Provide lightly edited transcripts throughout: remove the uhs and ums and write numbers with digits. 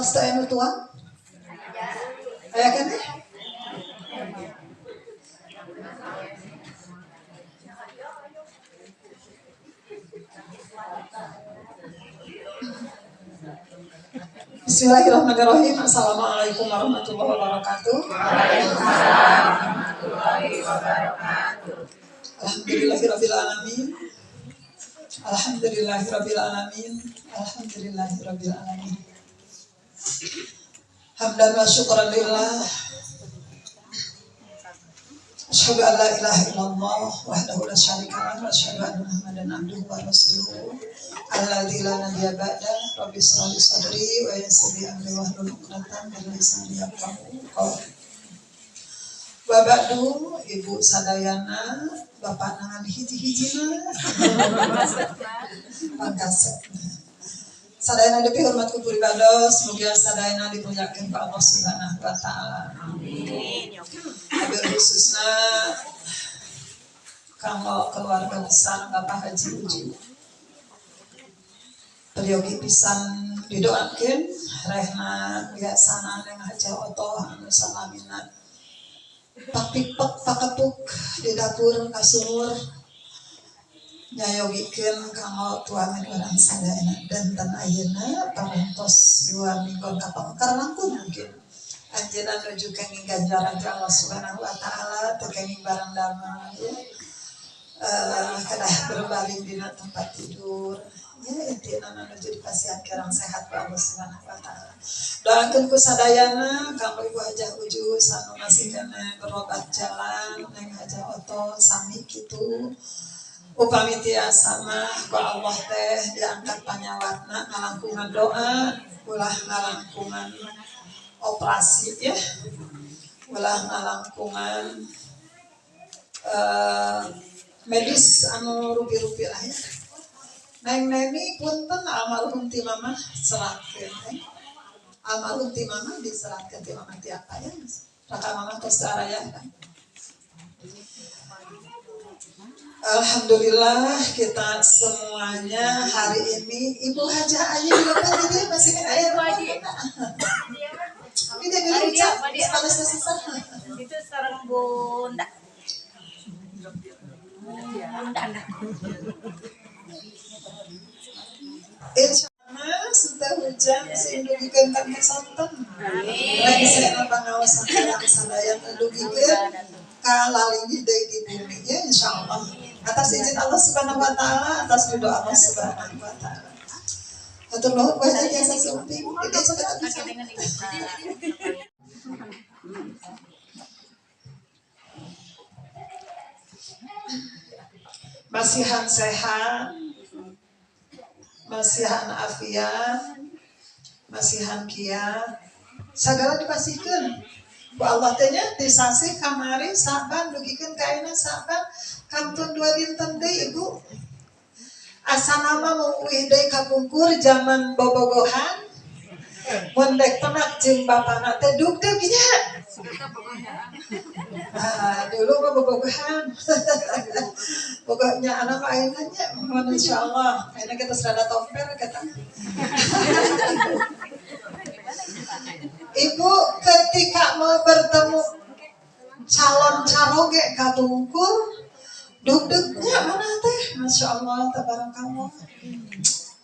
Pasta anu tuang? Aya keneh? Bismillahirrahmanirrahim. Assalamualaikum warahmatullahi wabarakatuh. Waalaikumsalam warahmatullahi wabarakatuh. Alhamdulillahirabbil alamin. Alhamdulillahirabbil alamin. Alhamdulillahirabbil alamin. Hamdan wa syukran lillah. Asyhadu an la ilaha illallah wahdahu la syarika lahu wa asyhadu anna Muhammadan abduhu wa rasuluhu alladzi la nabiyya ba'da. Rabbi shrah li sadri wa yassir li amri wahlul 'uqdatam min lisani yafqahu qawli. Wa ba'du, ibu sadayana, bapak nangan hiji-hijina pangkaset. Sadayana depi hormat kupur ibados, semoga sadayana dimuliakeun ku Allah Subhanahu wa taala. Amin. Habil khususna kanggo keluarga besar Bapak Haji Uju. Peryogi pisan didoakeun rehna biasana neng Haji Oto anu salamina pakpikpek pakepuk di dapur kasumur nyayogikeun kanggo tuangan urang sadayana danten ayeuna parantos 2 minggu kapangkar langkung mungkin anjeunna nuju kenging ganjaran ti Allah Subhanahu wa taala teu kenging barang damai kedah berbaring dina tempat tidur ya intina nuju dipasihan kerang sehat ku Allah Subhanahu wa taala. Doakeun ku sadayana kanggo Ibu Hajah Uju sanu masih kena berobat jalan neng Hajah Oto sami kitu. Upami tiasa mah ku Allah teh diangkat panyawatna ngalangkungan doa ulah ngalangkungan operasi ya ulah ngalangkungan medis anu rupi-rupi lah ya. Neng Neni punten almarhum ti mamah serahkeun almarhum ti mamah diserahkeun ti mamah ti apa ya raka mamah tos arayahan. Alhamdulillah kita semuanya hari ini Ibu Hajah Ayu juga kan dia masih kan air lagi. Ini dia dulu ucap pada sisa. Itu sarang bunda. Insyaallah sudah hujan sindugikeun kana santen. Lagi saya pangaosan yang sadaya ndugikeun ka lalingih deui di bumi ya insyaallah. Atas izin Allah Subhanahu wa taala, atas ridho Allah Subhanahu wa taala. Hatur nuhun buat jasa sumpi. Ini sudah bisa. Masihan sehat, masihan afiat, masihan kiat, sagala dipasihkeun. Bu Allah teh nya disasih kamari Saban dugikeun ka ayeuna Saban kantun 2 dinten deui Ibu. Asana mah muuih deui kapungkur zaman bobogohan. Mun dek tenak jeung bapana teh dugdeug nya. Dulu mah bobogohan. Pokoknya anak ayeuna nya mun insyaallah ayeuna kita serada tomper kata. Ibu ketika mau bertemu calon caroge katungkur dugdegnya mana teh Masya Allah tabarakallah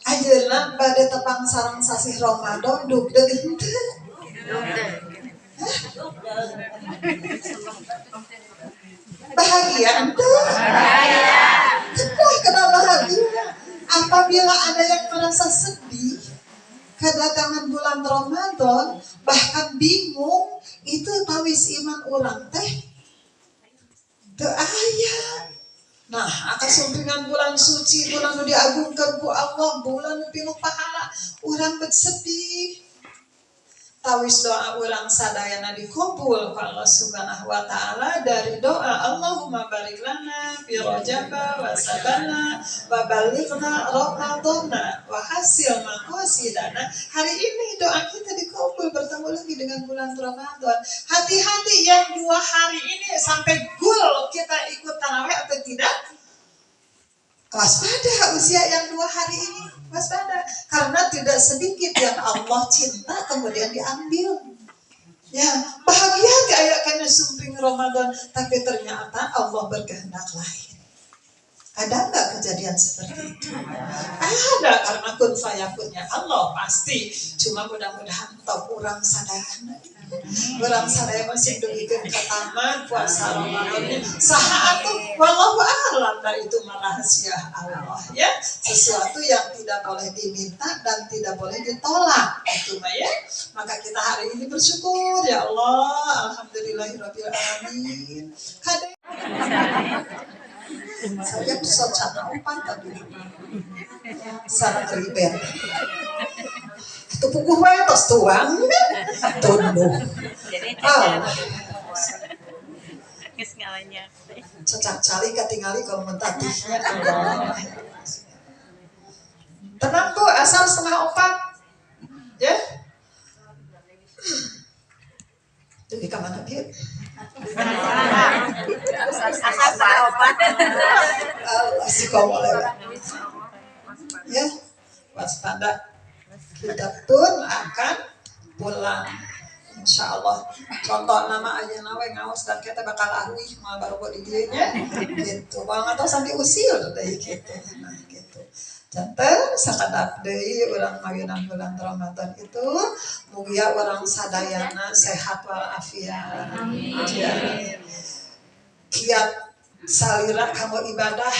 ayeuna bade tepang sareng sasih Ramadan dugdeg henteu bahagia henteu kenapa bahagia apabila ada yang merasa sedih kedatangan bulan Ramadan bahkan bingung itu tawis iman urang teh teu aya. Nah, akan sumpingan bulan suci bulan nu diagungkeun ku Allah bulan pinuh pahala urang bersedih. Tawis doa urang sadayana dikabul ku Allah Subhanahu wa taala dari doa Allahumma barik lana fi Rajaba wa Sabana wa balighna Ramadana wa hasil maqasidana. Hari ini doa kita dikabul bertemu lagi dengan bulan Ramadan. Hati-hati yang 2 hari ini sampai gul kita ikut tarawih atau tidak? Waspada usia yang 2 hari ini. Waspada, karena tidak sedikit yang Allah cinta kemudian diambil. Ya, bahagia kayak kena sumping Ramadan, tapi ternyata Allah berkehendak lain. Ada nggak kejadian seperti itu? Ada, karena kun fayakunnya Allah pasti. Cuma mudah-mudahan tahu kurang sadayana. Kurang sadaya masih demikian ke taman puasa Ramadan. Saha atuh wallahu a'lam, itu rahasia Allah ya. Sesuatu yang tidak boleh diminta dan tidak boleh ditolak. Itu mah ya. Maka kita hari ini bersyukur ya Allah, alhamdulillahirabbil alamin. Saya bisa cakapan tadi sangat ribet itu pukuh wae tos tuang tunduh cecak cali ketinggali kalau mentatihnya tenang tuh asal 3:30 ya jadi kemana dia ya waspada kita pun akan pulang insya Allah. Contoh nama aja nawe ngawas dan kita bakal ahwi mal baru buat di dianya gitu bang atau sampai usil deh gitu nah gitu jantan sakadak deui urang mageunang bulan Ramadan itu mugia urang sadayana sehat walafiat amin kiat salira kamu ibadah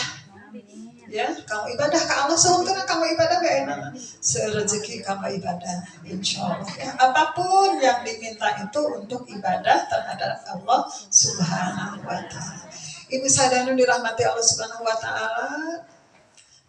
ya kamu ibadah ke Allah seungkeuna kamu ibadah gak enak serezeki kamu ibadah insyaallah ya. Apapun yang diminta itu untuk ibadah terhadap Allah subhanahu wa ta'ala. Ibu sadanu dirahmati Allah subhanahu wa ta'ala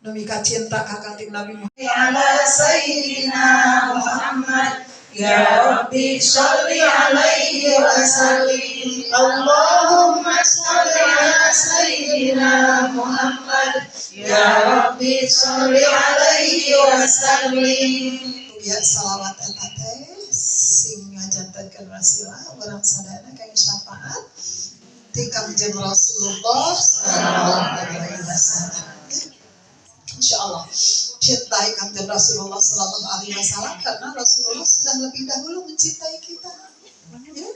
numika cinta kakanting Nabi Muhammad ala sayyidina Muhammad ya Rabbi sholli alaihi wa sallim Allahumma sholli ala sayyidina Muhammad ya Rabbi sholli alaihi wa sallim ya salawat eta teh sing ngajantankeun wasilah urang sadana kaya syafaat ti Kangjeng Rasulullah sallallahu alaihi wasallam. Insyaallah cintai Kanjeng Rasulullah sallallahu alaihi wasallam karena Rasulullah sudah lebih dahulu mencintai kita. Ya.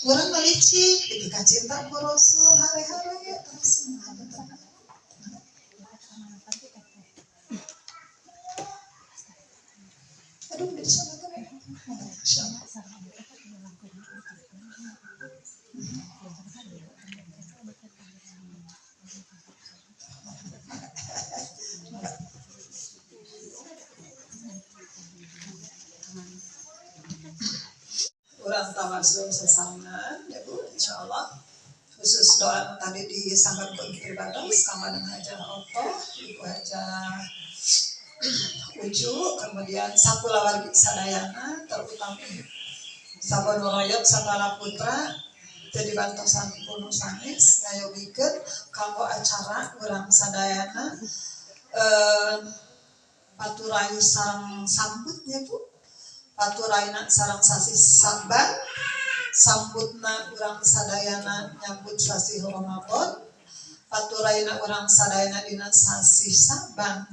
Orang melicik ketika cinta ku Rasul hari-hari ya terus aduh di sana kan ya. Insyaallah. Urang tawasul sesarengan ya Bu insyaallah khusus doa tadi disangkat untuk beribadah sama dengan Haja Allah Ibu Haja Uju kemudian sakula wargi sadayana terutama sabun royot sabala putra jadi bantosan kuno sanes ngayogikeun kanggo acara urang sadayana paturayu sareng sambutnya Bu paturaina sareng sasi Saban sambutna urang sadayana nyambut sasi Ramadan paturaina urang sadayana dina sasi Saban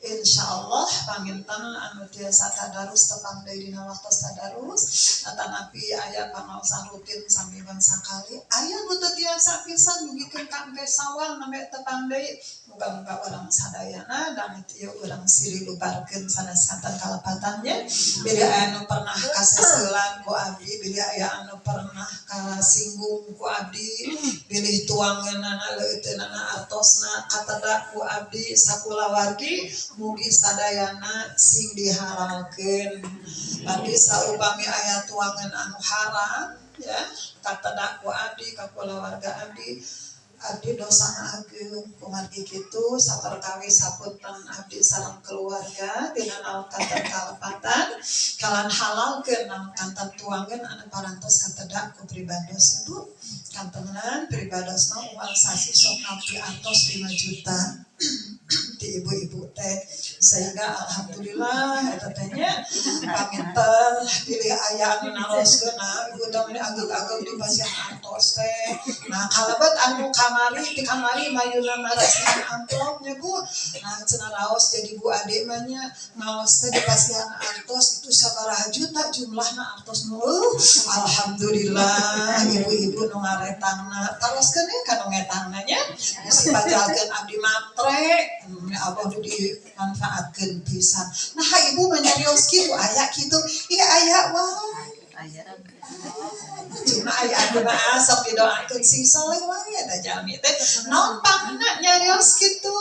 insyaallah panginten anu tiasa tadarus tepang deui dina waktos tadarus atanapi aya pangaosan rutin sami bangsa kali aya nu teu tiasa pisan dugikeun ka engke sawal name tepang deui muga-muga urang sadayana dan ieu urang siri lubarkeun sanes kanten kalepatannya bila aya anu pernah kaseseulan ku abdi bila aya anu pernah kasinggung ku abdi bilih tuangeunana leuteunana artosna kateda ku abdi sakula wargi mugi sadayana sing dihalalkeun abdi saupami aya tuangan anu haram ya kateda ku abdi ka kulawarga abdi dosana ageung kumargi kitu saperkawi sapunten abdi sareng keluarga dina kanten kalepatan kalan halalkeun kanten tuangeun anu parantos kateda ku pribados Bu kantenan pribadosna uang sasi sok nampi atos 5 juta di ibu-ibu teh sehingga alhamdulillah eta teh nya panginten pilih aya anu naroskeuna udah meni agak-agak di pasien antos teh. Nah kalabat anu kamari di kamari mayuna naraskeun amplopnya Bu. Nah cenah raos jadi Bu Ade mah nya ngaos teh di pasien antos itu sabaraha juta jumlahna antos nu. Alhamdulillah ibu-ibu nu ngaretangna taroskeun ka nu ngetangna nya geus dibajalkeun abdi matre. Abah nu dimanfaatkeun pisan. Nah ibu manyarios kitu aya kitu. Iya aya wae. Cuma aya anu sok didoakeun si soleh wae eta jami teh nompangna nyarios kitu.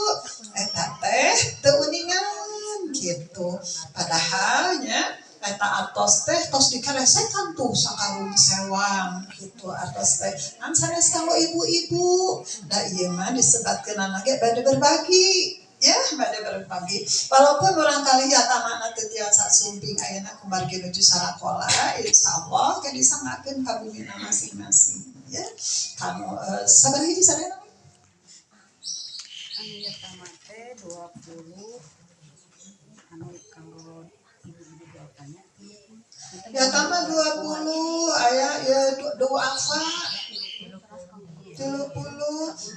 Eta teh teu uningan kitu. Padahal nya eta artos teh tos dikeresekan tuh sakarung sewang gitu artos teh kan sanes kanggo ibu-ibu da ieu mah disebatkeun ge bade berbagi ya bade berbagi walaupun urang kali yatamana teu tiasa sumping ayeuna kumargi nuju sarakola insyaallah ka disangakeun ka bumina masing-masing ya kamu sabaraha hiji sadayana anu ya tamat teh 20 anu kanggo ibu-ibu bapaknya ya tambah 20 aya ya dua alfa 30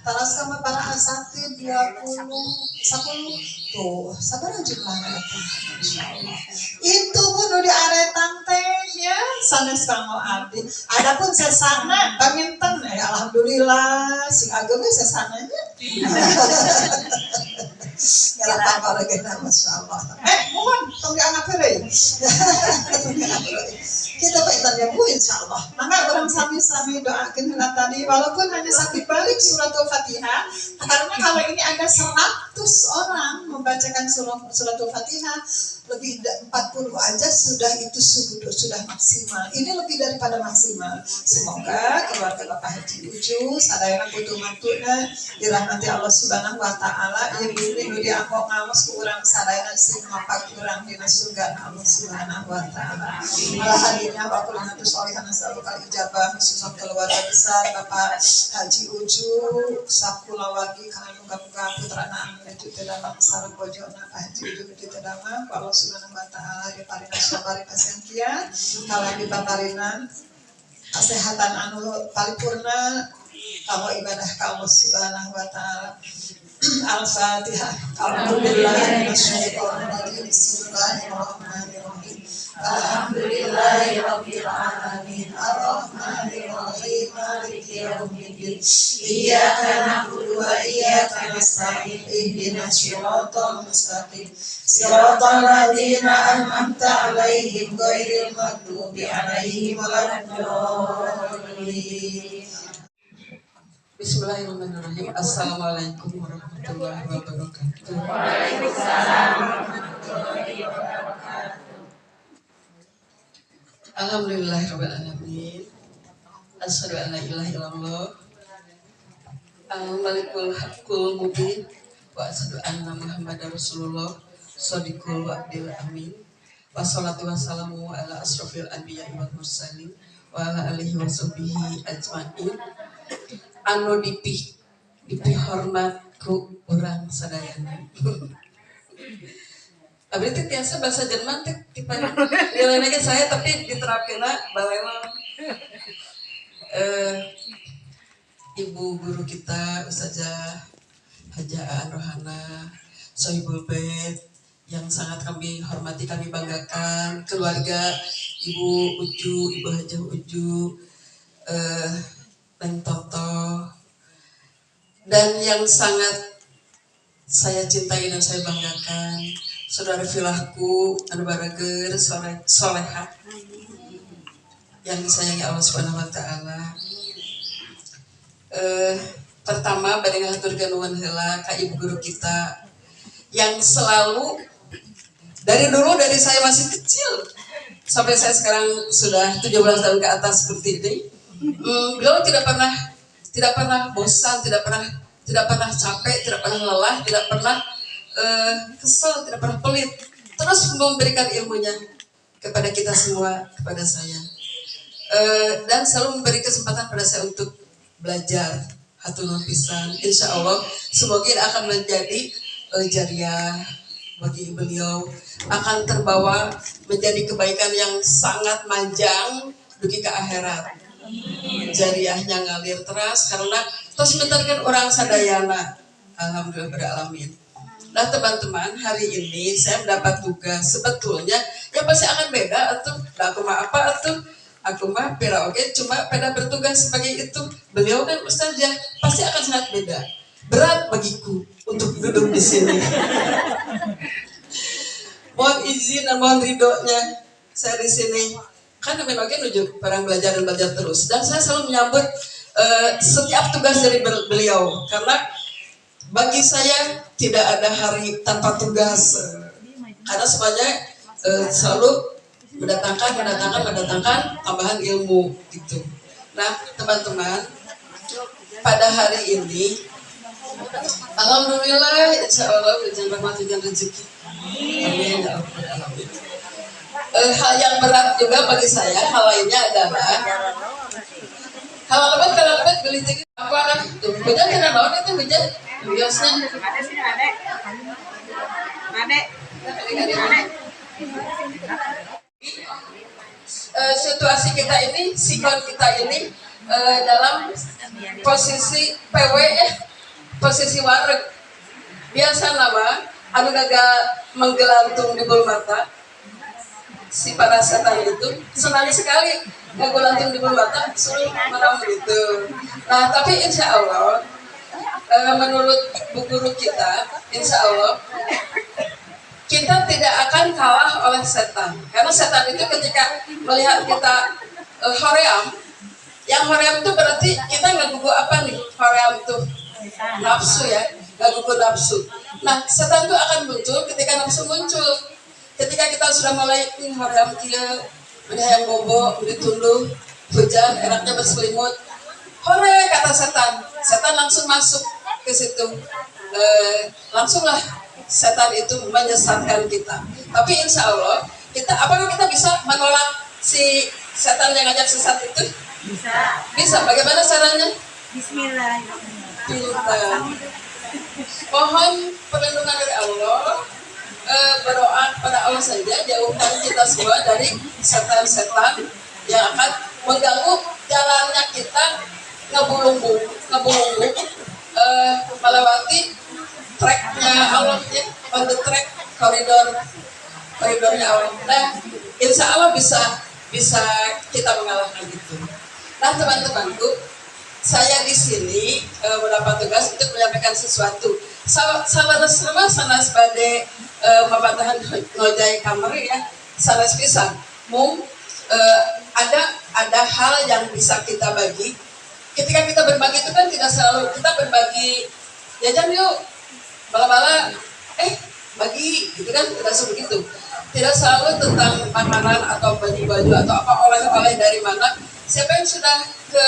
taras sama para asatid 20 10 tuh sabaraha jumlahna eta insyaallah itu pun nu diaretang teh ya sanes kanggo abdi adapun sesana paminten alhamdulillah sing ageng ge sesananya Ngalapan paregena masyaallah. Mohon tong dianggap heureuy. Kita paintannya Bu insyaallah. Mangga urang sami-sami doakeun heula tadi walaupun hanya satu balik suratul Fatihah karena kalau ini ada 100 orang membacakan suratul Fatihah lebih 40 aja sudah itu sudah maksimal. Ini lebih daripada maksimal. Semoga keluarga Bapak Haji Uju sadayana putu mantuna dirahmati Allah Subhanahu wa taala ieu bini nu dianggo ngaos ku urang sadayana sing mapak urang dina surga Allah Subhanahu wa taala. Ala hadirnya bakulana solihana salukal ijabah khusus keluarga besar Bapak Haji Uju sakulawagi kana muga-muga putrana anu nuju teh dalam sareng bojona Pak Haji Uju nuju teh damang Allah Subhanahu wa taala diparingan sabari pasangkian kala dibaparinan kesehatan anu paripurna kanggo ibadah ka Allah Subhanahu wa taala. Al-Fatihah. Bismillahirrahmanirrahim. Alhamdulillahirabbil alamin. Arrahmanirrahim. Maliki yaumiddin. Iyyaka na'budu wa iyyaka nasta'in. Ihdinas siratal mustaqim. Siratal ladzina an'amta 'alaihim ghairil maghdubi 'alaihim waladdallin. Bismillahirrahmanirrahim. Assalamualaikum warahmatullahi wabarakatuh. Waalaikumsalam warahmatullahi wabarakatuh. Alhamdulillahirabbil alamin. Asyhadu an la ilaha illallah. Al-Malikul Haqqul Mubin wa asyhadu anna Muhammadar Rasulullah shadiqul wa'dil amin. Wassalatu wassalamu ala asrofil anbiya'i wal mursalin wa ala alihi wa sahbihi ajmain. Anu dipih hormat ku urang sadayana. Abdi teh tiasa bahasa Jerman teh tipana nilainya saya tapi diterapkeuna balelang. Ibu guru kita Ustazah Haja Aan Rohana Sohibul Bait yang sangat kami hormati, kami banggakan, keluarga Ibu Uju, Ibu Hajah Uju, Neng Toto, dan yang sangat saya cintai dan saya banggakan saudara filahku anu barager soleha yang disayangi Allah Subhanahu wa taala. Pertama bade ngaturkeun nuhun heula ka ibu guru kita yang selalu dari saya masih kecil sampai saya sekarang sudah 17 tahun ke atas seperti ini. Beliau tidak pernah bosan, tidak pernah capek, tidak pernah lelah, tidak pernah kesel, tidak pernah pelit. Terus memberikan ilmunya kepada kita semua, kepada saya, dan selalu memberi kesempatan pada saya untuk belajar. Hatur nuhun pisan. Insya Allah semoga ini akan menjadi jariah bagi beliau akan terbawa menjadi kebaikan yang sangat manjang dugi ke akhirat. Jariahnya ngalir terus karena terus mentarkan orang sadayana. Alhamdulillah beralamin. Nah teman-teman, hari ini saya mendapat tugas sebetulnya ya pasti akan beda atau aku mah apa atau aku mah pera oke cuma pada bertugas sebagai itu. Beliau kan ustazah pasti akan sangat beda. Berat bagiku untuk duduk di sini. Mohon izin dan mohon ridhonya saya di sini. Kan namanya oke menuju barang belajar dan belajar terus. Dan saya selalu menyambut setiap tugas dari beliau karena bagi saya tidak ada hari tanpa tugas karena semuanya selalu mendatangkan tambahan ilmu gitu. Nah teman-teman, pada hari ini alhamdulillah insya Allah hujan rahmat hujan rezeki. Amin ya rabbal alamin. Hal yang berat juga bagi saya hal lainnya adalah hal lebat kalau lebat beli tiket apa tuh hujan kena naon itu hujan biasanya situasi kita ini sikon kita ini dalam posisi PW posisi wareg biasa nama anu gagal menggelantung di bulu mata si para setan itu senang sekali menggelantung di bulu mata suruh merang gitu. Nah tapi insya Allah menurut bu guru kita insya Allah kita tidak akan kalah oleh setan karena setan itu ketika melihat kita hoream yang hoream itu berarti kita nggak gugu apa nih hoream itu nafsu ya nggak gugu nafsu. Nah setan itu akan muncul ketika nafsu muncul ketika kita sudah mulai hoream kia yang bobo ditunduh hujan enaknya berselimut hore kata setan langsung masuk ke situ langsunglah setan itu menyesatkan kita. Tapi insya Allah apakah kita bisa menolak si setan yang ngajak sesat itu? Bisa. Bagaimana caranya? Bismillahirrahmanirrahim. Mohon perlindungan dari Allah. Berdoa pada Allah saja jauhkan kita semua dari setan-setan yang akan mengganggu jalannya kita ngebulung-bulung melewati tracknya Allah ya, on the track koridornya Allah. Nah, insya Allah bisa kita mengalahkan itu. Nah, teman-temanku, saya di sini mendapat tugas untuk menyampaikan sesuatu. Sama sebagai mabatahan ngojai kamar ya, sanes pisan. Ada hal yang bisa kita bagi. Ketika kita berbagi itu kan tidak selalu kita berbagi jajan yuk bala-bala bagi gitu kan tidak seperti itu. Tidak selalu tentang makanan atau baju-baju atau apa oleh-oleh dari mana. Siapa yang sudah ke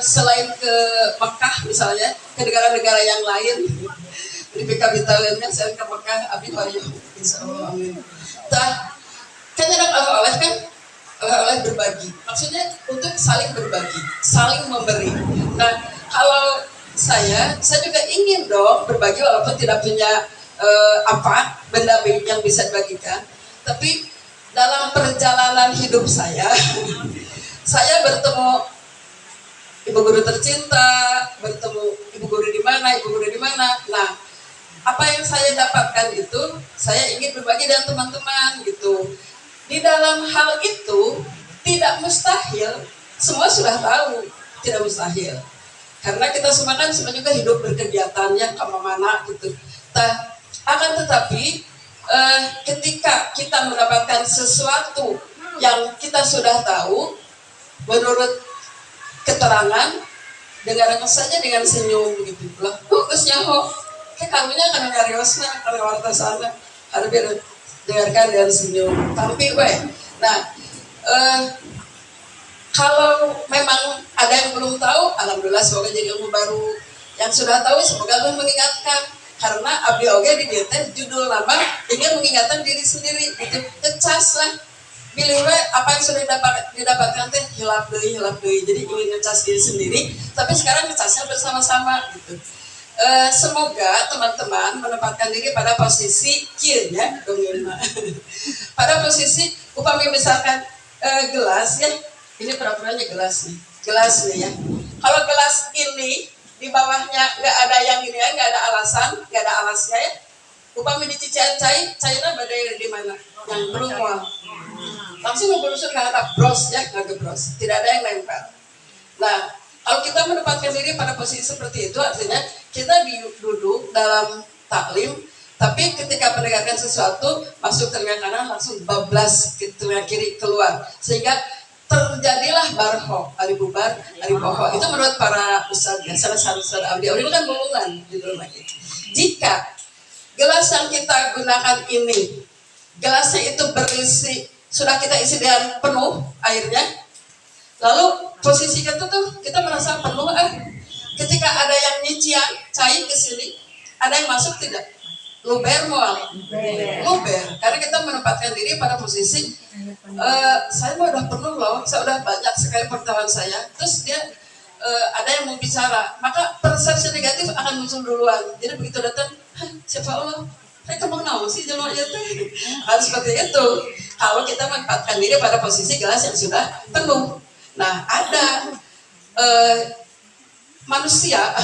selain ke Mekah misalnya ke negara-negara yang lain di PKB tahunnya saya ke Mekah abdi hoyo insyaallah amin. Tah kan ada oleh-oleh kan oleh berbagi maksudnya untuk saling berbagi saling memberi. Nah kalau saya juga ingin dong berbagi walaupun tidak punya benda yang bisa dibagikan, tapi dalam perjalanan hidup saya saya bertemu ibu guru tercinta, bertemu ibu guru di mana. Nah, apa yang saya dapatkan itu saya ingin berbagi dengan teman-teman gitu. Di dalam hal itu tidak mustahil, semua sudah tahu tidak mustahil. Karena kita semua kan semua juga hidup berkegiatannya kemana-mana gitu. Akan tetapi ketika kita mendapatkan sesuatu yang kita sudah tahu, menurut keterangan, dengarkan saja dengan senyum gitu. Lah, bagusnya ho, kayak kamunya karena nyariosna, karena warta sana, harus dengarkan dengan senyum. Tapi nah, kalau memang ada yang belum tahu, alhamdulillah semoga jadi ilmu baru. Yang sudah tahu semoga Allah mengingatkan. Karena abdi oge di dieu teh judul nama ingin mengingatkan diri sendiri gitu. Ngecas lah. Pilih apa yang sudah didapatkan teh hilap deui. Jadi ingin ngecas diri sendiri, tapi sekarang ngecasnya bersama-sama gitu. Semoga teman-teman menempatkan diri pada posisi kirnya pada posisi upami misalkan gelas ya, ini peraturannya gelas nih ya. Kalau gelas ini di bawahnya nggak ada yang gini ya, nggak ada alasan, nggak ada alasnya ya. Upami dicician cairnya badai di mana? Yang berumual. Langsung memberusuk ke atas bros ya, nggak bros. Tidak ada yang nempel. Nah, kalau kita menempatkan diri pada posisi seperti itu, artinya kita duduk dalam taklim, tapi ketika mendengarkan sesuatu masuk telinga kanan langsung bablas ke telinga kiri keluar, sehingga terjadilah barho, ari bubar, ari boho. Itu menurut para ustadz ya, salah satu ustadz Abdi itu kan golongan di rumah itu. Jika gelas yang kita gunakan ini, gelasnya itu berisi, sudah kita isi dengan penuh airnya, lalu posisi kita tuh kita merasa penuh ketika ada yang nyician cair ke sini, ada yang masuk tidak? Luber mual, luber. Karena kita menempatkan diri pada posisi saya udah penuh loh, saya udah banyak sekali pengetahuan saya. Terus dia ada yang mau bicara, maka persepsi negatif akan muncul duluan. Jadi begitu datang, siapa Allah? Saya mau naon sih jelma itu? Harus seperti itu. Kalau kita menempatkan diri pada posisi gelas yang sudah penuh. Nah, ada manusia,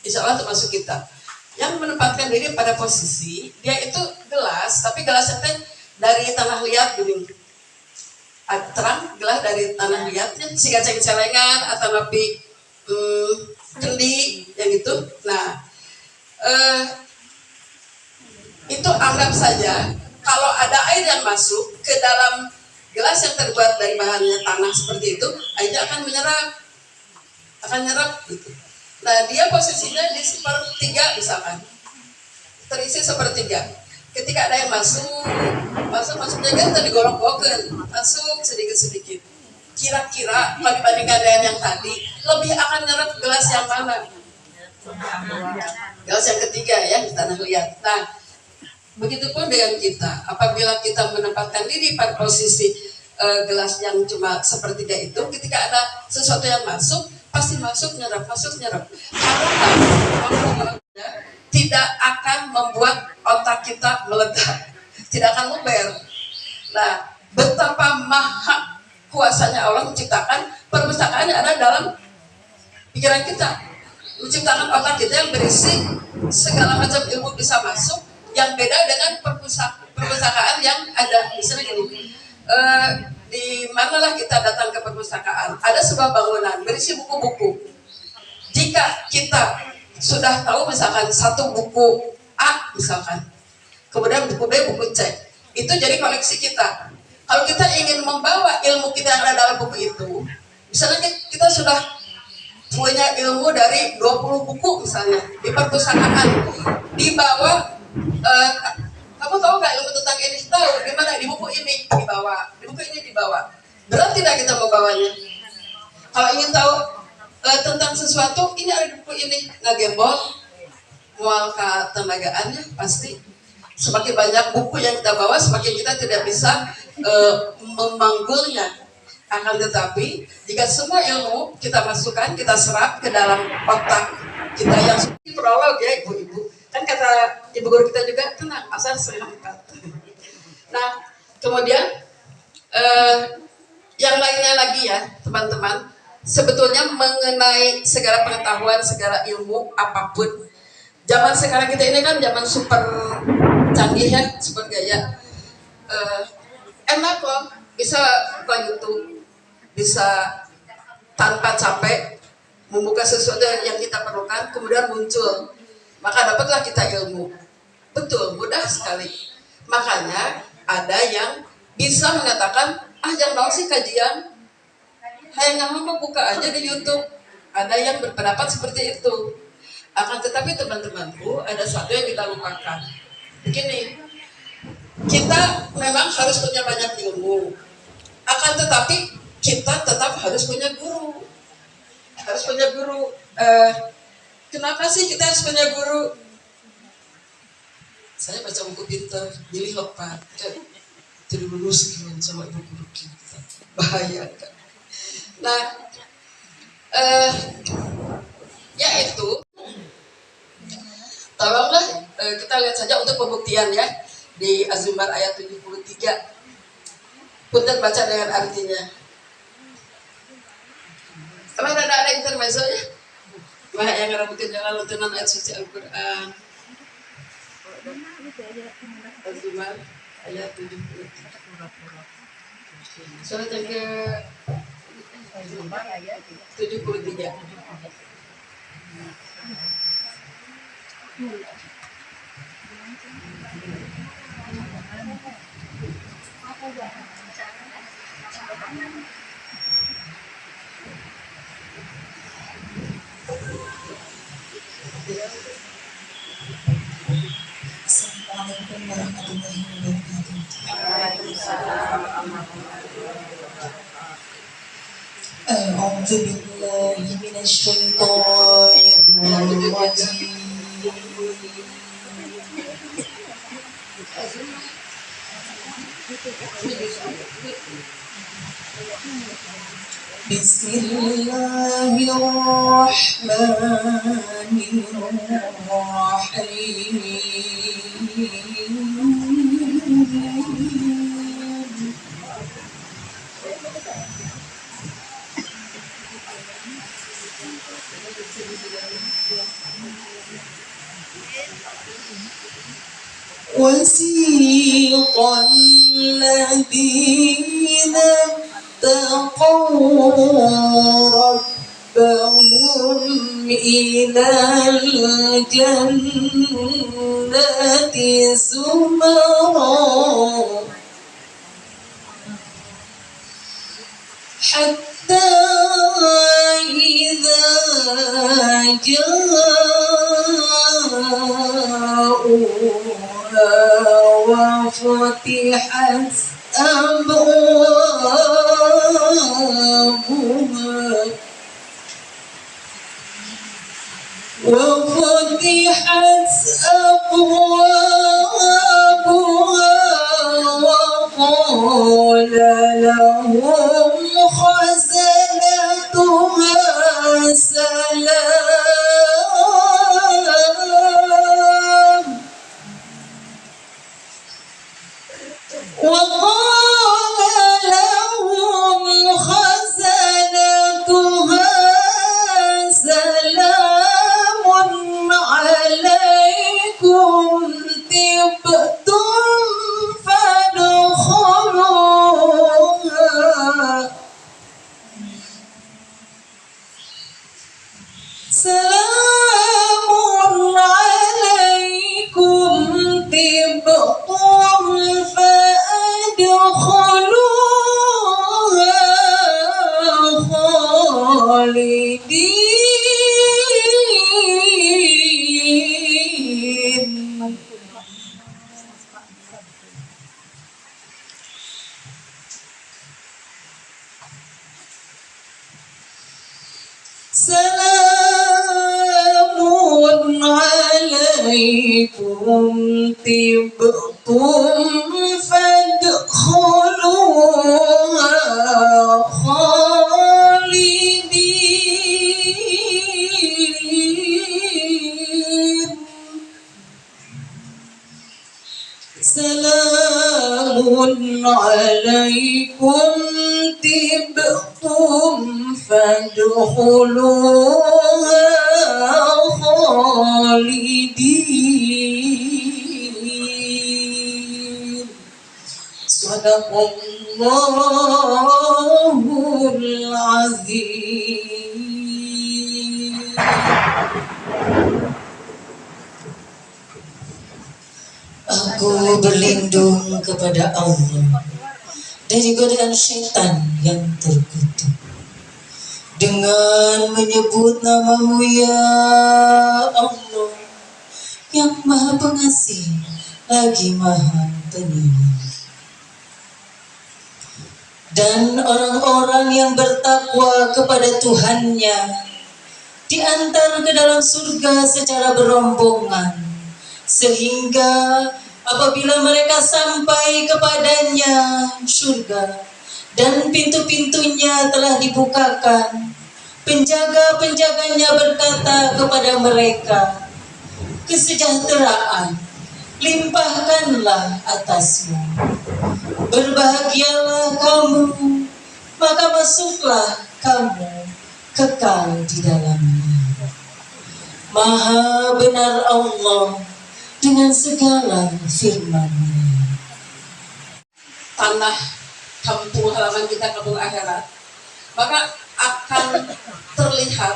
insya Allah termasuk kita, yang menempatkan diri pada posisi dia itu gelas, tapi gelasnya dari tanah liat gini, terang gelas dari tanah liatnya, sehingga celengan atau napi kendi yang itu. Nah, itu anggap saja kalau ada air yang masuk ke dalam gelas yang terbuat dari bahannya tanah seperti itu, airnya akan menyerap gitu. Nah, dia posisinya di sepertiga misalkan, terisi sepertiga. Ketika ada yang masuknya kan tadi golok-golokkan, masuk sedikit-sedikit. Kira-kira kalau dibandingkan dengan yang tadi, lebih akan nyerap gelas yang mana? Gelas yang ketiga ya, di tanah liat. Nah, begitupun dengan kita, apabila kita menempatkan diri pada posisi gelas yang cuma sepertiga itu, ketika ada sesuatu yang masuk, pasti masuk nyerap. Karena tidak akan membuat otak kita meledak, tidak akan luber. Nah, betapa maha kuasanya Allah menciptakan perpustakaannya ada dalam pikiran kita, menciptakan otak kita yang berisi segala macam ilmu bisa masuk, yang beda dengan perpustakaan yang ada. Misalnya gini, di manalah kita datang ke perpustakaan, ada sebuah bangunan berisi buku-buku. Jika kita sudah tahu misalkan satu buku A misalkan, kemudian buku B, buku C, itu jadi koleksi kita. Kalau kita ingin membawa ilmu kita yang ada dalam buku itu, misalnya kita sudah punya ilmu dari 20 buku misalnya di perpustakaan, dibawa kamu tahu nggak ilmu tentang ini? Tahu di mana? Di buku ini dibawa, di buku ini dibawa. Berat tidak kita membawanya? Kalau ingin tahu tentang sesuatu, ini ada di buku ini. Ngagembol, mual ke tenagaannya pasti. Semakin banyak buku yang kita bawa, semakin kita tidak bisa memanggulnya. Akan tetapi, jika semua ilmu kita masukkan, kita serap ke dalam otak kita yang seperti prolog ya ibu-ibu. Kan kata ibu guru kita juga, tenang, asal setengah 4. Nah, kemudian yang lainnya lagi ya teman-teman, sebetulnya mengenai segala pengetahuan, segala ilmu apapun, zaman sekarang kita ini kan zaman super canggih ya, super gaya. Enak kok, bisa buka YouTube, bisa tanpa capek membuka sesuatu yang kita perlukan, kemudian muncul, maka dapatlah kita ilmu. Betul, mudah sekali. Makanya ada yang bisa mengatakan, jangan sih kajian, hanya mau buka aja di YouTube. Ada yang berpendapat seperti itu. Akan tetapi teman-temanku, ada satu yang kita lupakan. Begini, kita memang harus punya banyak ilmu. Akan tetapi kita tetap harus punya guru. Harus punya guru. Kenapa sih kita harus punya guru? Saya baca buku pintar, milih lepat. Jadi lulus sama ibu guru kita. Bahaya kan? Nah, yaitu kita lihat saja untuk pembuktian ya di Az-Zumar ayat 73. Punten baca dengan artinya. Kalau ada intermezzo ya. Wah, yang ngerabutin jalan lutunan ayat suci Al-Quran. Az-Zumar ayat 73. Surat yang ke 73. Assalamualaikum warahmatullahi wabarakatuh. A'udzu billahi minasyaitonir rajim. Bismillahirrahmanirrahim. وسيق الذين اتقوا ربهم إلى الجنة زمرا حتى إذا جاءوها وفتحت أبوابها وقال لهم خزنتها سلام عليكم طبتم فادخلوها سلام عليكم طبتم فادخلوها خالدين. سلام عليكم طبتم فادخلوها خالدين. سلام عليكم طبتم فادخلوها خالدين. صدق الله العظيم. Aku berlindung kepada Allah dari godaan syaitan yang terkutuk dengan menyebut nama-Mu ya Allah yang Maha Pengasih lagi Maha Penyayang. Dan orang-orang yang bertakwa kepada Tuhannya diantar ke dalam surga secara berombongan, sehingga apabila mereka sampai kepadanya surga dan pintu-pintunya telah dibukakan, penjaga-penjaganya berkata kepada mereka, kesejahteraan limpahkanlah atasmu. Berbahagialah kamu, maka masuklah kamu kekal di dalamnya. Maha benar Allah dengan segala firman-Nya. Tanah kampung halaman kita, kampung akhirat, maka akan terlihat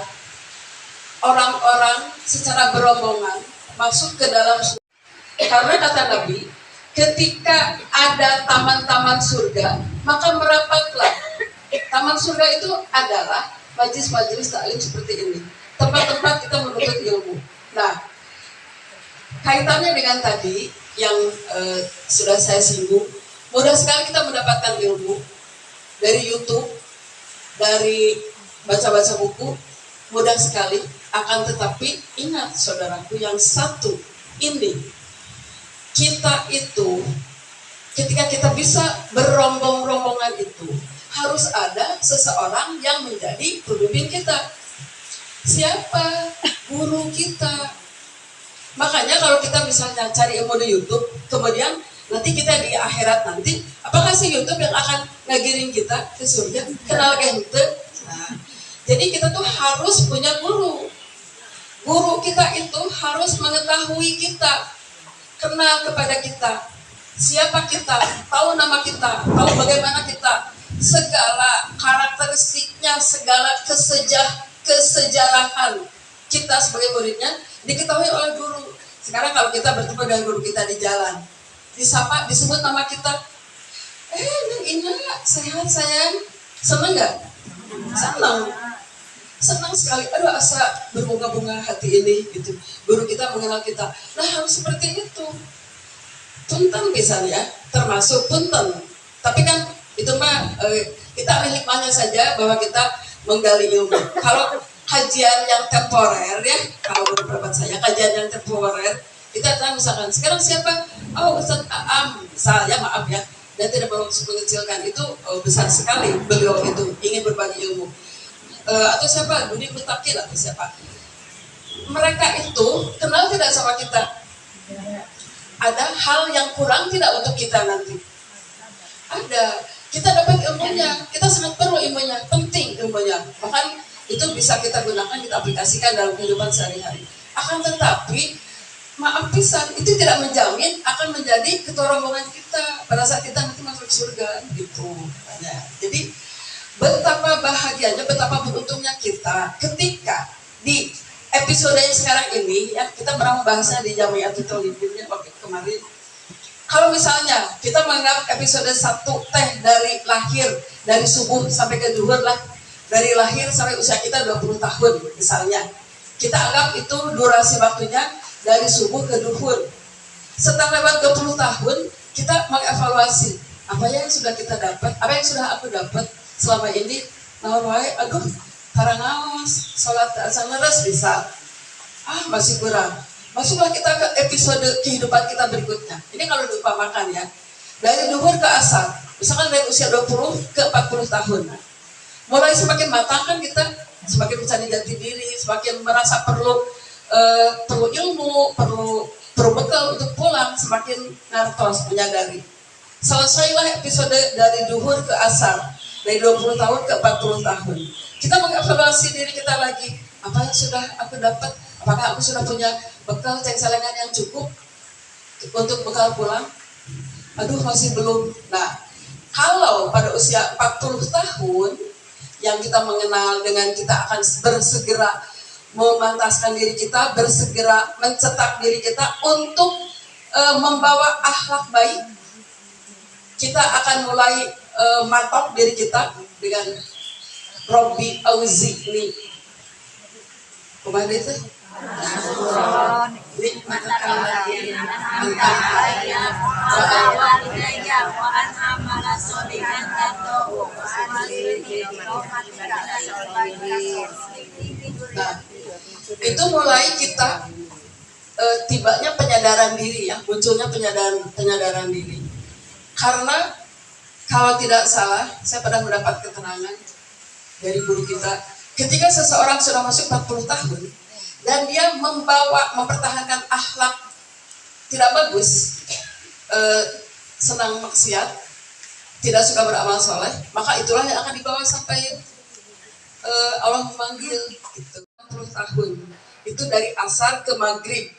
orang-orang secara berombongan masuk ke dalam surga. Karena kata Nabi, ketika ada taman-taman surga, maka merapatlah. Taman surga itu adalah majelis-majelis taklim seperti ini, tempat-tempat kita menuntut ilmu. Nah, kaitannya dengan tadi yang sudah saya singgung, mudah sekali kita mendapatkan ilmu dari YouTube, dari baca-baca buku, mudah sekali. Akan tetapi ingat saudaraku yang satu ini, kita itu ketika kita bisa berombong-rombongan itu harus ada seseorang yang menjadi pembimbing kita. Siapa? Guru kita. Makanya kalau kita misalnya cari ilmu di YouTube, kemudian nanti kita di akhirat nanti, apakah si YouTube yang akan ngagiring kita ke surga? Kenal ente? Nah, jadi kita tuh harus punya guru. Guru kita itu harus mengetahui kita, kenal kepada kita, siapa kita, tahu nama kita, tahu bagaimana kita, segala karakteristiknya, segala kesejarahan kita sebagai muridnya diketahui oleh guru. Sekarang kalau kita bertemu dengan guru kita di jalan, disapa, disebut nama kita, Neng Ina, sehat sayang, seneng nggak? Senang sekali. Aduh, asa berbunga-bunga hati ini gitu. Guru kita mengenal kita. Nah, harus seperti itu. Punten misalnya, termasuk punten. Tapi kan itu mah kita ambil hikmahnya saja bahwa kita menggali ilmu. Kalau kajian yang temporer ya, kalau menurut pendapat saya kajian yang temporer, kita tahu misalkan sekarang siapa? Oh, Ustaz Aam, misalnya, maaf ya, dan tidak bermaksud mengecilkan, itu besar sekali beliau itu ingin berbagi ilmu. Atau siapa, Budi Mutakin atau siapa, mereka itu kenal tidak sama kita, ada hal yang kurang tidak untuk kita nanti, ada, kita dapat ilmunya, kita sangat perlu ilmunya, penting ilmunya, bahkan itu bisa kita gunakan, kita aplikasikan dalam kehidupan sehari-hari. Akan tetapi maaf pisan, itu tidak menjamin akan menjadi ketua rombongan kita pada saat kita nanti masuk surga gitu. Nah, jadi betapa bahagianya, betapa beruntungnya kita ketika di episode yang sekarang ini, ya kita pernah membahasnya di Jamiatul Talibin waktu kemarin. Kalau misalnya kita menganggap episode 1 teh dari lahir, dari subuh sampai ke zuhur lah, dari lahir sampai usia kita 20 tahun misalnya, kita anggap itu durasi waktunya dari subuh ke zuhur. Setelah lewat 20 tahun, kita mengevaluasi apa yang sudah kita dapat, apa yang sudah aku dapat selama ini. Nah, aduh, karangaos, sholat asar leres bisa, masih kurang. Masuklah kita ke episode kehidupan kita berikutnya. Ini kalau diumpamakan ya, dari zuhur ke asar, misalkan dari usia 20 ke 40 tahun. Mulai semakin matang kan kita, semakin mencari jati diri, semakin merasa perlu ilmu, perlu bekal untuk pulang, semakin ngartos menyadari. Selesailah episode dari zuhur ke asar, dari 20 tahun ke 40 tahun. Kita mengevaluasi diri kita lagi, apa yang sudah aku dapat, apakah aku sudah punya bekal cengselengan yang cukup untuk bekal pulang? Aduh, masih belum. Nah, kalau pada usia 40 tahun yang kita mengenal dengan kita akan bersegera memantaskan diri kita, bersegera mencetak diri kita untuk membawa akhlak baik, kita akan mulai matok diri kita dengan Robbi Auzi'ni. Kumaha itu? Nah, itu mulai kita tibanya penyadaran diri ya, munculnya penyadaran diri. Karena kalau tidak salah, saya pernah mendapat keterangan dari guru kita, ketika seseorang sudah masuk 40 tahun dan dia mempertahankan akhlak tidak bagus, senang maksiat, tidak suka beramal soleh, maka itulah yang akan dibawa sampai Allah memanggil gitu. 60 tahun itu dari asar ke maghrib.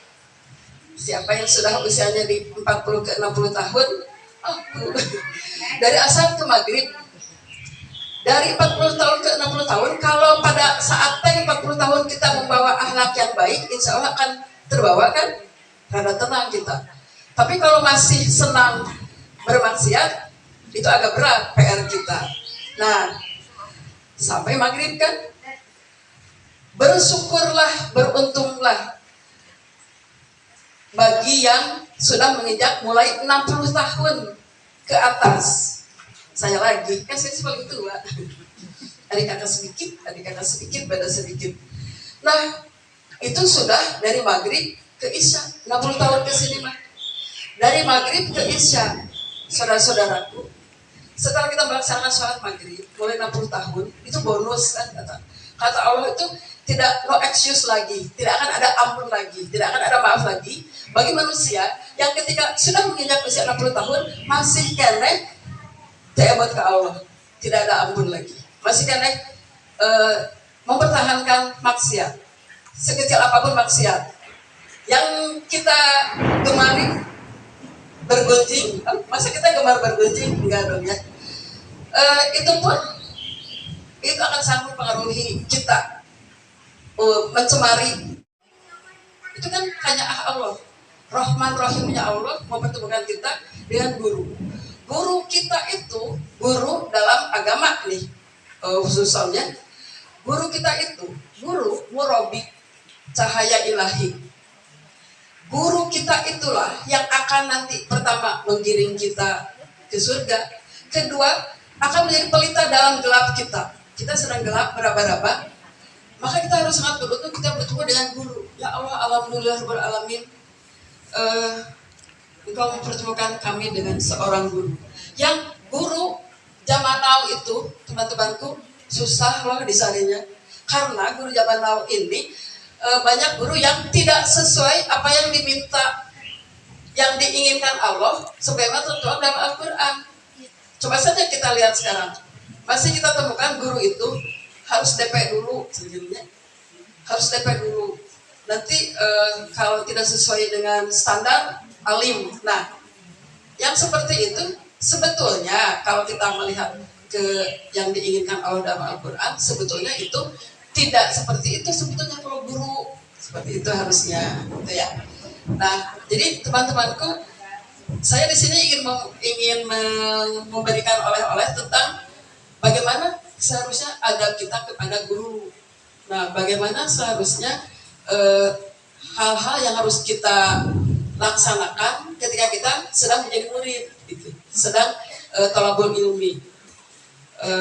Siapa yang sudah usianya di 40 ke 60 tahun? Aku. Dari asar ke maghrib. Dari 40 tahun ke 60 tahun, kalau pada saat 40 tahun kita membawa akhlak yang baik, insya Allah akan terbawa kan? Rada tenang kita. Tapi kalau masih senang bermaksiat, itu agak berat PR kita. Nah, sampai maghrib kan? Bersyukurlah, beruntunglah bagi yang sudah menginjak mulai 60 tahun ke atas. Saya lagi, kan saya paling tua. Adik kakak sedikit, beda sedikit. Nah, itu sudah dari maghrib ke isya, 60 tahun ke sini mah. Dari maghrib ke isya, saudara-saudaraku, setelah kita melaksanakan sholat maghrib, mulai 60 tahun, itu bonus kan kata Allah itu tidak no excuse lagi, tidak akan ada ampun lagi, tidak akan ada maaf lagi bagi manusia yang ketika sudah menginjak usia 60 tahun masih kene tebat ke Allah, tidak ada ampun lagi, masih kene mempertahankan maksiat, sekecil apapun maksiat yang kita gemari bergunjing, masa kita gemar bergunjing? Enggak dong ya. Itu pun itu akan sangat mempengaruhi kita, mencemari. Itu kan hanya Allah, Rahman Rahimnya Allah mempertemukan kita dengan guru. Guru kita itu guru dalam agama nih, khususnya guru kita itu guru murabi cahaya ilahi. Guru kita itulah yang akan nanti pertama menggiring kita ke surga, kedua akan menjadi pelita dalam gelap kita. Kita sedang gelap meraba-raba, maka kita harus sangat beruntung kita bertemu dengan guru. Ya Allah, alhamdulillah rabbil alamin, Engkau mempertemukan kami dengan seorang guru. Yang guru zaman now itu, teman-temanku, susah loh disarinya. Karena guru zaman now ini banyak guru yang tidak sesuai apa yang diminta, yang diinginkan Allah sebagaimana tertuang dalam Al-Quran. Coba saja kita lihat sekarang, masih kita temukan guru itu harus DP dulu, sebenarnya harus DP dulu. Nanti kalau tidak sesuai dengan standar alim. Nah, yang seperti itu sebetulnya kalau kita melihat ke yang diinginkan Allah dalam Al-Quran, sebetulnya itu tidak seperti itu sebetulnya. Kalau guru seperti itu harusnya, gitu ya. Nah, jadi teman-temanku, saya di sini ingin memberikan oleh-oleh tentang bagaimana seharusnya adab kita kepada guru. Nah, bagaimana seharusnya hal-hal yang harus kita laksanakan ketika kita sedang menjadi murid, gitu, sedang thalabul ilmi.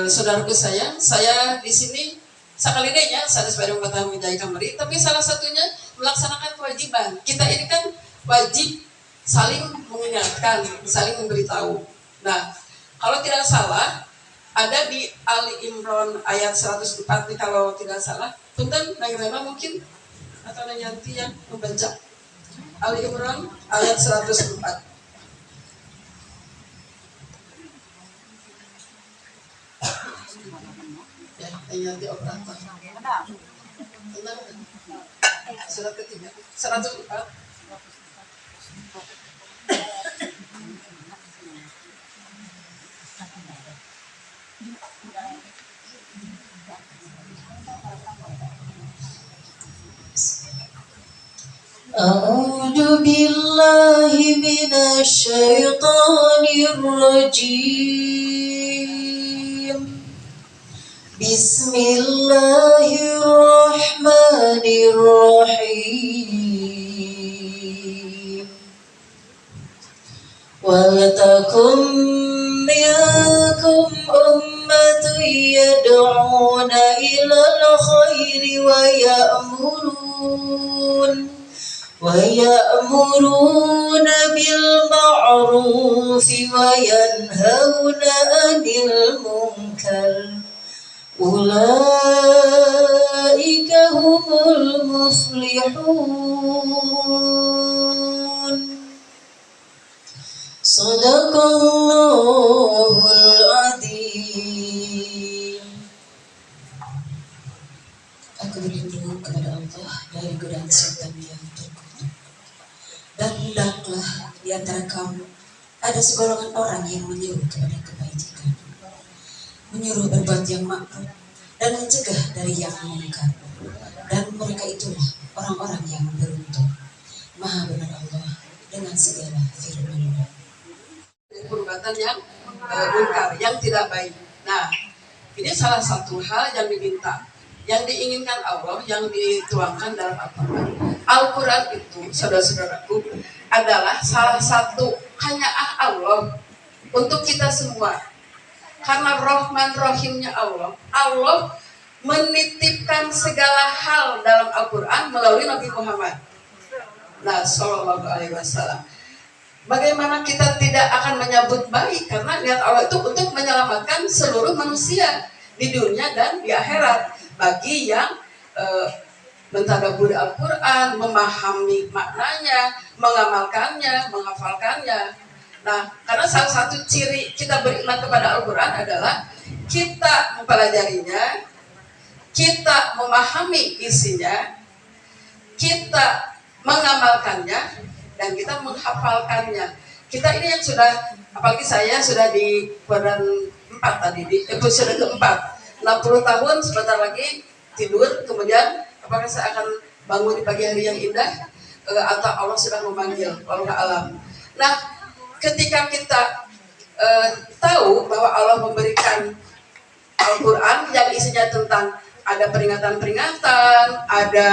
Saudaraku saya di sini sekali dehnya saya sebagai anggota Wijaya Kamari, tapi salah satunya melaksanakan kewajiban. Kita ini kan wajib saling mengingatkan, saling memberitahu. Nah, kalau tidak salah, ada di Ali Imran ayat 104 nih, kalau tidak salah. Punten, Nagrema mungkin atau Nanyanti yang membaca Ali Imran ayat 104. Ya, Nanyanti operator. Tenang. Surat ketiga, 104. A'udzu billahi minasy syaithanir rajim. Bismillahirrahmanirrahim. Waltakum minkum ummatun yad'una ilal khairi ويأمرون بالمعروف وينهون عن المنكر أولئك هم المفلحون. Sadaqallahul Adzim. Aku berlindung kepada Allah dari godaan setan yang terkutuk. Dan hendaklah di antara kamu ada segolongan orang yang menyuruh kepada kebajikan, menyuruh berbuat yang ma'ruf dan mencegah dari yang mungkar. Dan mereka itulah orang-orang yang beruntung. Maha benar Allah dengan segala firman-Nya. Perbuatan yang mungkar, yang tidak baik. Nah, ini salah satu hal yang diminta, yang diinginkan Allah, yang dituangkan dalam Al-Quran. Al-Quran itu, saudara-saudaraku, adalah salah satu hanyaah Allah untuk kita semua. Karena Rahman Rahimnya Allah, Allah menitipkan segala hal dalam Al-Quran melalui Nabi Muhammad. Nah, Sallallahu Alaihi Wasallam. Bagaimana kita tidak akan menyambut baik, karena niat Allah itu untuk menyelamatkan seluruh manusia di dunia dan di akhirat. Bagi yang mentadabburi Al-Quran, memahami maknanya, mengamalkannya, menghafalkannya. Nah, karena salah satu ciri kita beriman kepada Al-Quran adalah kita mempelajarinya, kita memahami isinya, kita mengamalkannya, dan kita menghafalkannya. Kita ini yang sudah, apalagi saya sudah di kuadran 4 tadi, di episode keempat, 60 tahun sebentar lagi tidur, kemudian apakah saya akan bangun di pagi hari yang indah, atau Allah sudah memanggil, wallahu alam. Nah, ketika kita tahu bahwa Allah memberikan Al-Quran yang isinya tentang ada peringatan-peringatan, ada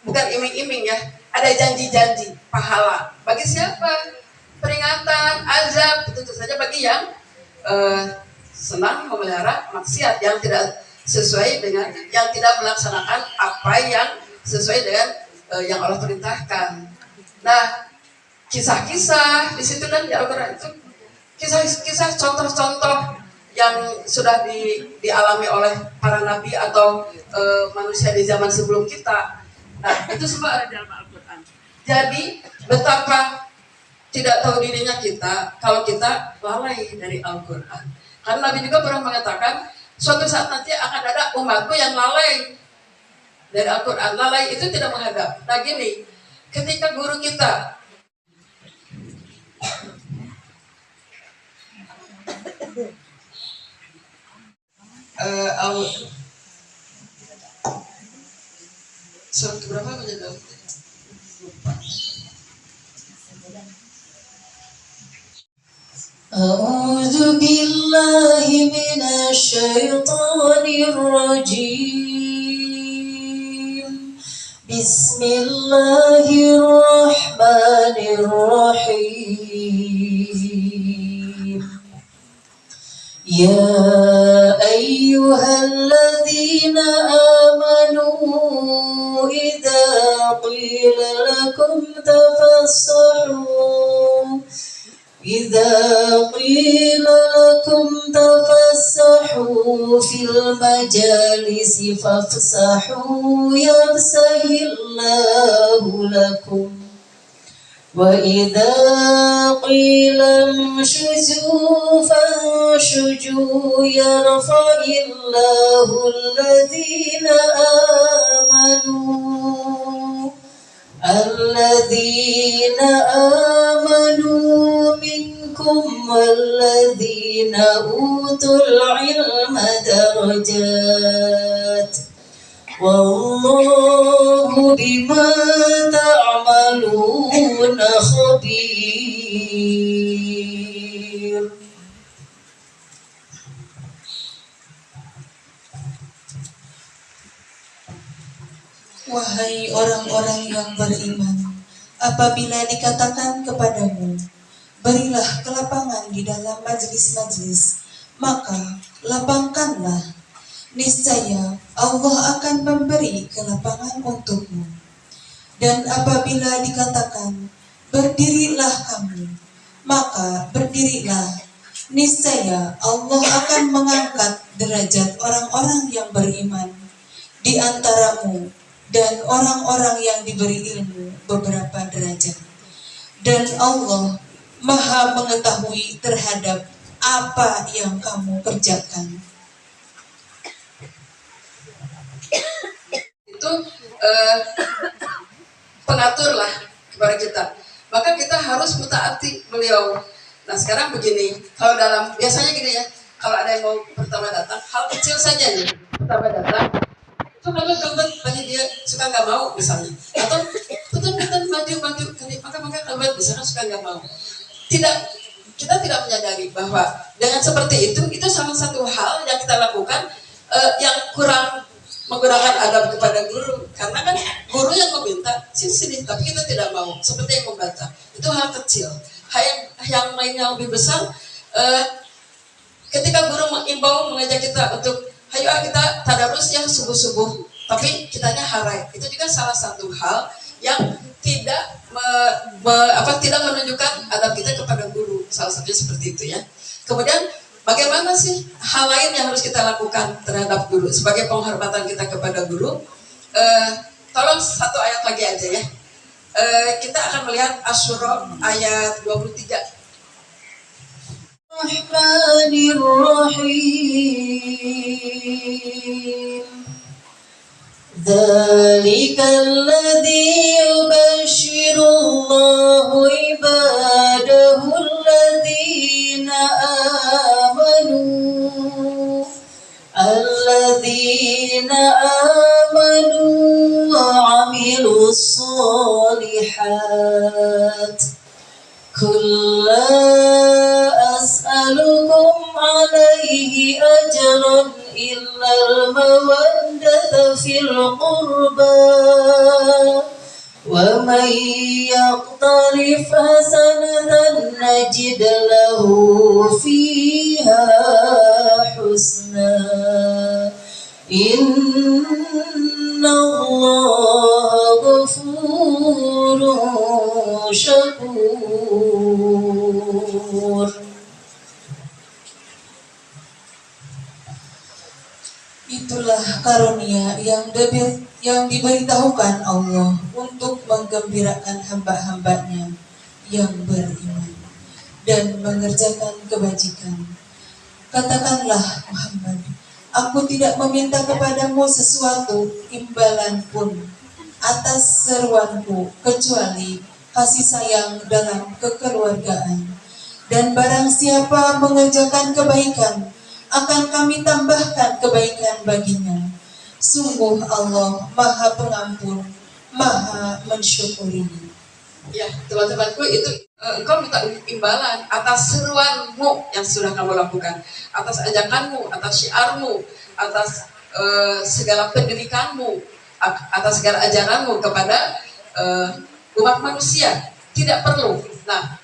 bukan iming-iming ya, ada janji-janji pahala. Bagi siapa? Peringatan, azab, tentu saja bagi yang senang memelihara maksiat, yang tidak sesuai dengan, yang tidak melaksanakan apa yang sesuai dengan yang Allah perintahkan. Nah, kisah-kisah di situ dan di Al-Quran itu kisah-kisah, contoh-contoh yang sudah dialami oleh para nabi atau manusia di zaman sebelum kita. Nah, itu semua ada dalam Al-Quran. Jadi, betapa tidak tahu dirinya kita kalau kita lalai dari Al-Quran. Karena Nabi juga pernah mengatakan, suatu saat nanti akan ada umatku yang lalai dari Al-Quran. Lalai itu tidak menghadap. Nah gini, ketika guru kita surat keberapa menjadi lupa. A'udzu billahi minasy syaithanir rajim. Bismillahirrahmanirrahim. Ya ayyuhalladzina amanu idza qila lakum tafassahu إذا قيل لكم تفسحوا في المجالس فافسحوا يفسح الله لكم وإذا قيل انشزوا فانشزوا يرفع الله الذين آمنوا منكم والذين أوتوا العلم درجات والله بما تعملون خبير. Wahai orang-orang yang beriman, apabila dikatakan kepadamu, berilah kelapangan di dalam majlis-majlis, maka lapangkanlah. Niscaya Allah akan memberi kelapangan untukmu. Dan apabila dikatakan, berdirilah kamu, maka berdirilah. Niscaya Allah akan mengangkat derajat orang-orang yang beriman di antaramu dan orang-orang yang diberi ilmu beberapa derajat. Dan Allah Maha mengetahui terhadap apa yang kamu kerjakan. Itu pengatur lah kepada kita. Maka kita harus mentaati beliau. Nah sekarang begini, kalau dalam biasanya gini ya, kalau ada yang mau pertama datang, hal kecil saja nih, pertama datang, itu kalau kebetulan tadi dia suka nggak mau misalnya, atau betul maju, maka kalau misalnya suka nggak mau. Kita tidak menyadari bahwa dengan seperti itu salah satu hal yang kita lakukan yang kurang menggunakan adab kepada guru, karena kan guru yang meminta sini, tapi kita tidak mau, seperti yang membantah. Itu hal kecil. Hal yang lainnya lebih besar, ketika guru mengimbau mengajak kita untuk ayo kita tadarus ya subuh, tapi kitanya harai. Itu juga salah satu hal yang tidak tidak menunjukkan adab kita kepada guru. Salah satunya seperti itu ya. Kemudian bagaimana sih hal lain yang harus kita lakukan terhadap guru sebagai penghormatan kita kepada guru? Tolong satu ayat lagi aja ya. Kita akan melihat Asy-Syura ayat 23. Bismillahirrahmanirrahim. Dzalikal ladzi yubashshirullahu ibadahu alladzina amanu wa 'amilus shalihat. Qul la as'alukum 'alaihi ajran illa al-mawaddata fil qurba wa man yaqtarif hasanatan najid lahu fiha husna inna Allah ghafurun syakur. Itulah karunia yang diberitahukan Allah untuk menggembirakan hamba-hambanya yang beriman dan mengerjakan kebajikan. Katakanlah Muhammad, aku tidak meminta kepadamu sesuatu imbalan pun atas seruanku kecuali kasih sayang dalam kekeluargaan. Dan barang siapa mengerjakan kebaikan, akan kami tambahkan kebaikan baginya. Sungguh Allah Maha Pengampun, Maha Mensyukuri. Ya, teman-temanku, itu engkau minta imbalan atas seruanmu yang sudah kamu lakukan, atas ajakanmu, atas syiarmu, atas segala pendidikanmu, atas segala ajaranmu kepada umat manusia. Tidak perlu. Nah,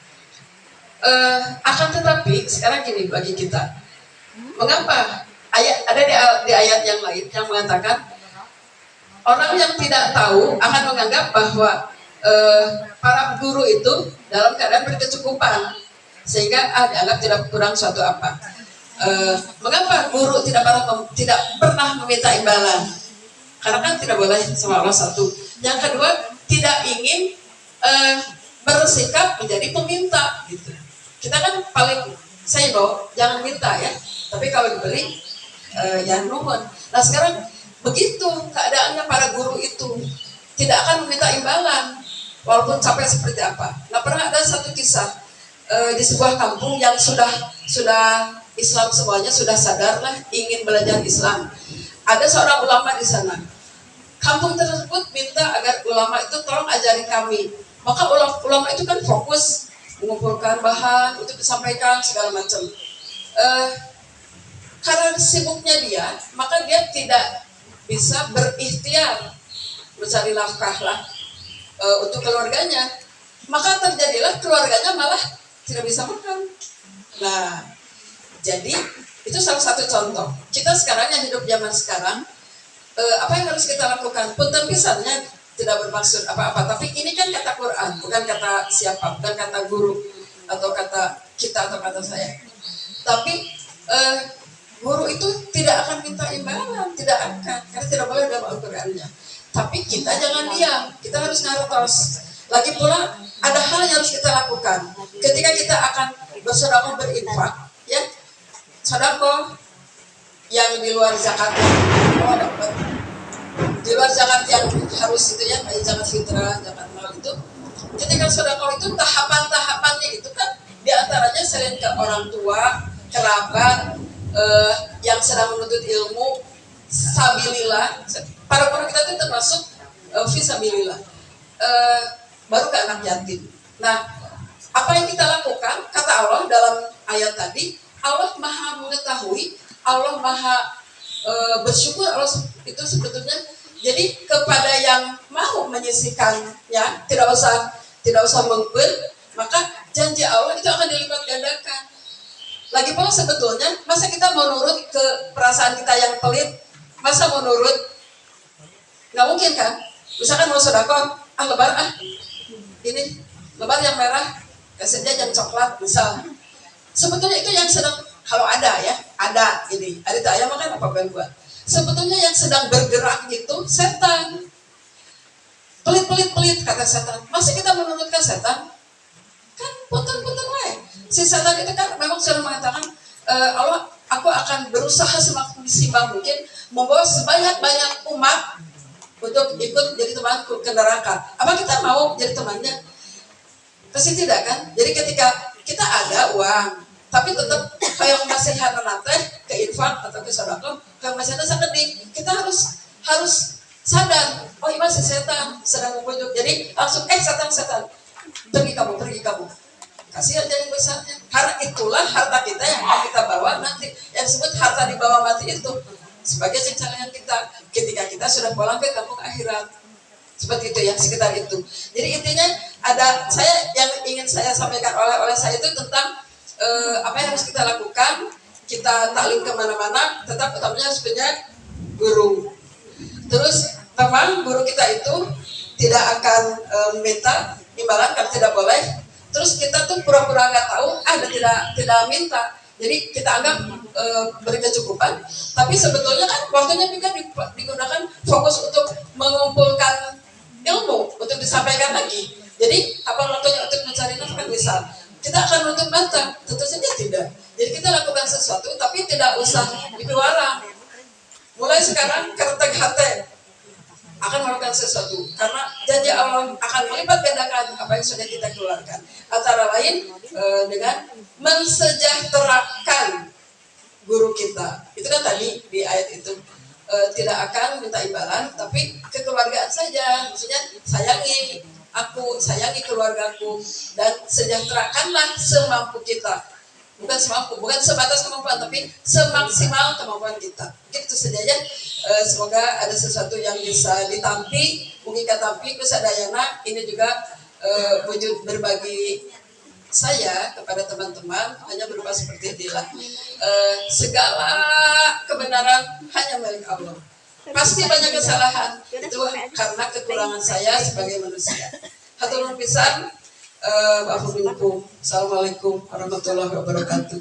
akan tetapi sekarang gini bagi kita. Mengapa ada di ayat yang lain yang mengatakan orang yang tidak tahu akan menganggap bahwa para guru itu dalam keadaan berkecukupan sehingga dianggap tidak kurang suatu apa. Mengapa guru tidak pernah meminta imbalan? Karena kan tidak boleh sama Allah satu. Yang kedua, tidak ingin bersikap menjadi peminta gitu. Kita kan paling jangan minta ya. Tapi kalau diberi, ya nuhun. Nah sekarang begitu keadaannya para guru itu tidak akan meminta imbalan, walaupun capek seperti apa. Nah pernah ada satu kisah di sebuah kampung yang sudah Islam semuanya sudah sadar lah ingin belajar Islam. Ada seorang ulama di sana. Kampung tersebut minta agar ulama itu tolong ajari kami. Maka ulama itu kan fokus mengumpulkan bahan untuk disampaikan segala macam. Karena sibuknya dia, maka dia tidak bisa berikhtiar mencari nafkah lah untuk keluarganya. Maka terjadilah keluarganya malah tidak bisa makan. Nah, jadi itu salah satu contoh. Kita sekarang yang hidup zaman sekarang, apa yang harus kita lakukan? Punten pisannya tidak bermaksud apa-apa, tapi ini kan kata Quran, bukan kata siapa, bukan kata guru atau kata kita atau kata saya. Tapi guru itu tidak akan minta imbalan, tidak akan, karena tidak boleh dalam Al-Qur'annya. Tapi kita jangan diam, kita harus ngartos. Lagi pula ada hal yang harus kita lakukan. Ketika kita akan bersedekah berinfak, ya, sedekah yang di luar zakat, dapat di luar zakat yang harus itu ya, kayak zakat fitrah, zakat mal itu. Ketika sedekah itu tahapan-tahapannya itu kan diantaranya sering ke orang tua, kerabat, yang sedang menuntut ilmu, sabilillah. Para guru kita itu termasuk fisabilillah. Baru ke anak yatim. Nah, apa yang kita lakukan? Kata Allah dalam ayat tadi, Allah Maha mengetahui, Allah Maha bersyukur. Allah itu sebetulnya. Jadi kepada yang mau menyisihkannya, tidak usah mengper, maka janji Allah itu akan dilipat gandakan. Lagi pula sebetulnya, masa kita mau nurut ke perasaan kita yang pelit? Masa mau nurut? Nggak mungkin kan? Misalkan mau sedekah, lebar ini lebar yang merah, kasihnya yang coklat misal. Sebetulnya itu yang sedang, kalau ada ya, ada ini, ada ayam makan apa yang buat. Sebetulnya yang sedang bergerak itu setan. Pelit kata setan. Masa kita menurutkan setan? Kan punten wae. Si setan itu kan memang sudah mengatakan, Allah, aku akan berusaha semaksimal mungkin membawa sebanyak-banyak umat untuk ikut jadi temanku ke neraka. Apa kita mau jadi temannya? Pasti tidak kan? Jadi ketika kita ada uang, tapi tetap kayak masih hana teh ke infak atau ke sedekah, kayak masih ada sakedik, kita harus sadar, oh ini masih setan sedang membujuk. Jadi langsung setan, pergi kamu. Kasih aja yang besarnya. Karena itulah harta kita yang akan kita bawa nanti. Yang disebut harta di bawah mati itu sebagai cengcalangan kita ketika kita sudah pulang ke kampung akhirat. Seperti itu ya, sekitar itu. Jadi intinya ada yang ingin saya sampaikan oleh saya itu tentang apa yang harus kita lakukan. Kita taklim kemana-mana, tetap utamanya sebenarnya guru. Terus memang guru kita itu tidak akan minta imbalan kalau tidak boleh. Terus kita tuh pura-pura nggak tahu, dan tidak minta. Jadi kita anggap beri kecukupan. Tapi sebetulnya kan waktunya juga digunakan fokus untuk mengumpulkan ilmu untuk disampaikan lagi. Jadi apa waktunya untuk mencari nafkah misal? Kita akan menutup mata? Tentu saja tidak. Jadi kita lakukan sesuatu tapi tidak usah dipiwara. Mulai sekarang kertek hati akan melakukan sesuatu karena janji Allah akan melipat gandakan apa yang sudah kita keluarkan. Antara lain dengan mensejahterakan guru kita. Itu kan tadi di ayat itu tidak akan minta imbalan, tapi kekeluargaan saja. Maksudnya sayangi aku, sayangi keluargaku, dan sejahterakanlah semampu kita. Bukan semampu, bukan sebatas kemampuan, tapi semaksimal kemampuan kita. Itu saja ya. Semoga ada sesuatu yang bisa ditampi, mungkin katampi kusadayana. Ini juga wujud berbagi saya kepada teman-teman hanya berupa seperti inilah. Segala kebenaran hanya milik Allah. Pasti banyak kesalahan, itu karena kekurangan saya sebagai manusia. Hatur nuhun pisan. Assalamualaikum warahmatullahi wabarakatuh.